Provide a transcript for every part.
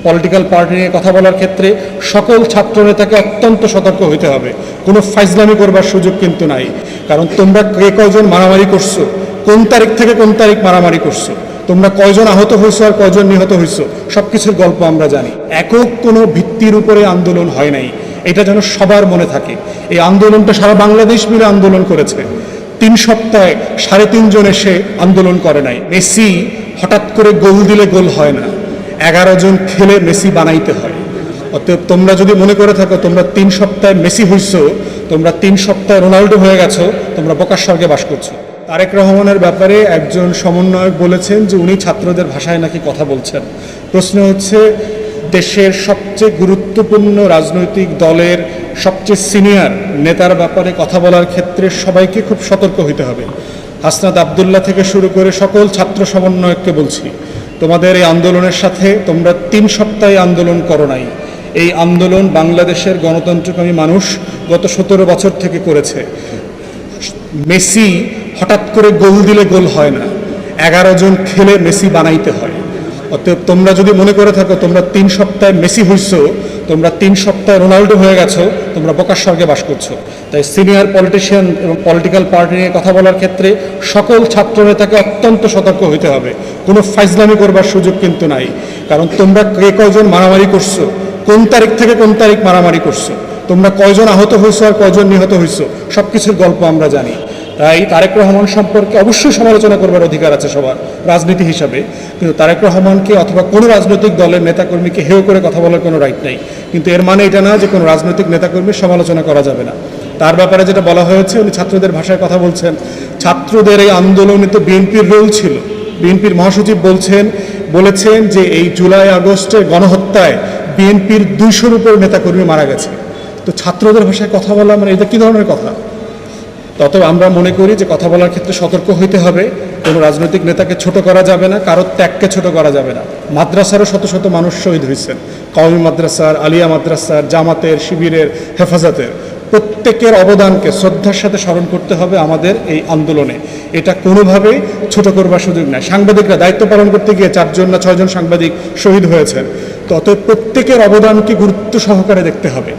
Political party নিয়ে কথা বলার ক্ষেত্রে সকল ছাত্রনেতাকে অত্যন্ত সতর্ক হতে হবে। কোনো ফাইজলামি করবার সুযোগ কিন্তু নাই। কারণ তোমরা কে কয়জন মারামারি করছো, কোন তারিখ থেকে কোন তারিখ মারামারি করছো, তোমরা কয়জন আহত হয়েছো আর কয়জন নিহত হয়েছো, সব কিছুর গল্প আমরা জানি। একক কোনো ভিত্তির উপরে আন্দোলন হয় নাই, এটা যেন সবার মনে থাকে। এই আন্দোলনটা সারা বাংলাদেশ মিলে আন্দোলন করেছে। 3 সপ্তাহে 3.5 জন এসে আন্দোলন করে নাই। মেসি হঠাৎ করে গোল দিলে গোল হয় না, 11 জন খেলে মেসি বানাইতে হয়। অতএব তোমরা যদি মনে করে থাকো তোমরা 3 সপ্তাহে মেসি হইছো, তোমরা 3 সপ্তাহে রোনাল্ডো হয়ে গেছো, তোমরা বোকার স্বর্গে বাস করছো। তারেক রহমানের ব্যাপারে একজন সমন্বয়ক বলেছেন যে উনি ছাত্রদের ভাষায় নাকি কথা বলছেন। প্রশ্ন হচ্ছে, দেশের সবচেয়ে গুরুত্বপূর্ণ রাজনৈতিক দলের সবচেয়ে সিনিয়র নেতার ব্যাপারে কথা বলার ক্ষেত্রে সবাইকে খুব সতর্ক হতে হবে। হাসনাত আবদুল্লাহ থেকে শুরু করে সকল ছাত্র সমন্বয়ককে বলছি, তোমাদের এই আন্দোলনের সাথে তোমরা 3 সপ্তাহে আন্দোলন করো নাই। এই আন্দোলন বাংলাদেশের গণতন্ত্রকামী মানুষ গত 17 বছর থেকে করেছে। মেসি হঠাৎ করে গোল দিলে গোল হয় না, 11 জন খেলে মেসি বানাইতে হয়। অতএব তোমরা যদি মনে করে থাকো তোমরা 3 সপ্তাহে মেসি হইছো, তোমরা 3 সপ্তাহে রোনাল্ডো হয়ে গেছো, তোমরা বোকার স্বর্গে বাস করছো। তাই সিনিয়র পলিটিশিয়ান এবং পলিটিক্যাল পার্টি নিয়ে কথা বলার ক্ষেত্রে সকল ছাত্রনেতাকে অত্যন্ত সতর্ক হতে হবে। কোনো ফাইজলামি করবার সুযোগ কিন্তু নাই। কারণ তোমরা কে কয়জন মারামারি করছো, কোন তারিখ থেকে কোন তারিখ মারামারি করছো, তোমরা কয়জন আহত হয়েছো আর কয়জন নিহত হয়েছো, সব কিছুর গল্প আমরা জানি। তাই তারেক রহমান সম্পর্কে অবশ্যই সমালোচনা করবার অধিকার আছে সবার রাজনীতি হিসাবে, কিন্তু তারেক রহমানকে অথবা কোনো রাজনৈতিক দলের নেতাকর্মীকে হেয় করে কথা বলার কোনো রাইট নেই। কিন্তু এর মানে এটা না যে কোনো রাজনৈতিক নেতাকর্মীর সমালোচনা করা যাবে না। তার ব্যাপারে যেটা বলা হয়েছে, উনি ছাত্রদের ভাষায় কথা বলছেন। ছাত্রদের এই আন্দোলনে তো বিএনপির রোল ছিল। বিএনপির মহাসচিব বলেছেন যে এই জুলাই আগস্টের গণহত্যায় বিএনপির 200-র উপর নেতাকর্মী মারা গেছে। তো ছাত্রদের ভাষায় কথা বলা মানে এটা কী ধরনের কথা? তত আমরা মনে করি যে কথা বলার ক্ষেত্রে সতর্ক হইতে হবে। কোনো রাজনৈতিক নেতাকে ছোট করা যাবে না, কারোর ত্যাগকে ছোট করা যাবে না। মাদ্রাসারও শত শত মানুষ শহীদ হয়েছেন, কওমি মাদ্রাসার, আলিয়া মাদ্রাসার, জামাতের, শিবিরের, হেফাজতের, প্রত্যেকের অবদানকে শ্রদ্ধার সাথে স্মরণ করতে হবে আমাদের এই আন্দোলনে। এটা কোনোভাবেই ছোট করবার সুযোগ নাই। সাংবাদিকরা দায়িত্ব পালন করতে গিয়ে 4 জন না 6 জন সাংবাদিক শহীদ হয়েছেন। তত প্রত্যেকের অবদানকে গুরুত্ব সহকারে দেখতে হবে।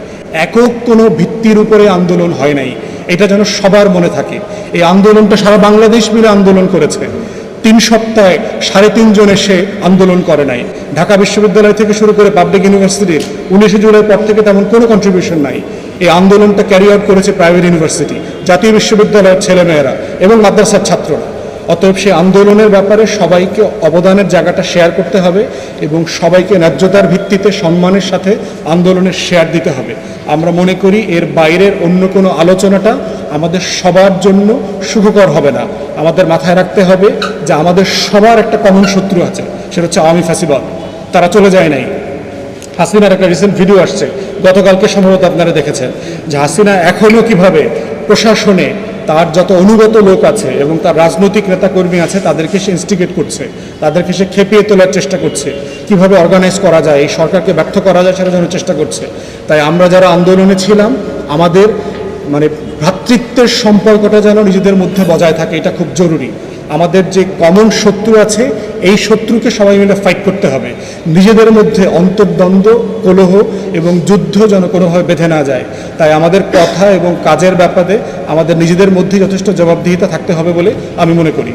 একক কোনো ভিত্তির উপরে আন্দোলন হয় নাই, এটা যেন সবার মনে থাকে। এই আন্দোলনটা সারা বাংলাদেশ মিলে আন্দোলন করেছে। 3 সপ্তাহে 3.5 জন এসে আন্দোলন করে নাই। ঢাকা বিশ্ববিদ্যালয় থেকে শুরু করে পাবলিক ইউনিভার্সিটির 19 জুলাই পর থেকে তেমন কোনো কন্ট্রিবিউশন নাই। এই আন্দোলনটা ক্যারি আউট করেছে প্রাইভেট ইউনিভার্সিটি, জাতীয় বিশ্ববিদ্যালয়ের ছেলেমেয়েরা এবং মাদ্রাসার ছাত্ররা। অতএব সেই আন্দোলনের ব্যাপারে সবাইকে অবদানের জায়গাটা শেয়ার করতে হবে এবং সবাইকে ন্যায্যতার ভিত্তিতে সম্মানের সাথে আন্দোলনের শেয়ার দিতে হবে। আমরা মনে করি এর বাইরের অন্য কোনো আলোচনাটা আমাদের সবার জন্য সুখকর হবে না। আমাদের মাথায় রাখতে হবে যে আমাদের সবার একটা কমন শত্রু আছে, সেটা হচ্ছে আওয়ামী ফ্যাসিবাদ। তারা চলে যায় নাই। হাসিনার একটা রিসেন্ট ভিডিও আসছে, গতকালকে সম্ভবত আপনারা দেখেছেন, যে হাসিনা এখনও কিভাবে প্রশাসনে তার যত অনুগত লোক আছে এবং তার রাজনৈতিক নেতাকর্মী আছে তাদেরকে সে ইনস্টিগেট করছে, তাদেরকে সে খেপিয়ে তোলার চেষ্টা করছে, কিভাবে অর্গানাইজ করা যায়, এই সরকারকে ব্যর্থ করা যায় সেটা যেন চেষ্টা করছে। তাই আমরা যারা আন্দোলনে ছিলাম, আমাদের ভ্রাতৃত্বের সম্পর্কটা যেন নিজেদের মধ্যে বজায় থাকে, এটা খুব জরুরি। আমাদের যে কমন শত্রু আছে, এই শত্রুকে সবাই মিলে ফাইট করতে হবে। নিজেদের মধ্যে অন্তর্দ্বন্দ্ব, কলহ এবং যুদ্ধ যেন কোনোভাবে বেঁধে না যায়। তাই আমাদের কথা এবং কাজের ব্যাপারে আমাদের নিজেদের মধ্যে যথেষ্ট জবাবদিহিতা থাকতে হবে বলে আমি মনে করি।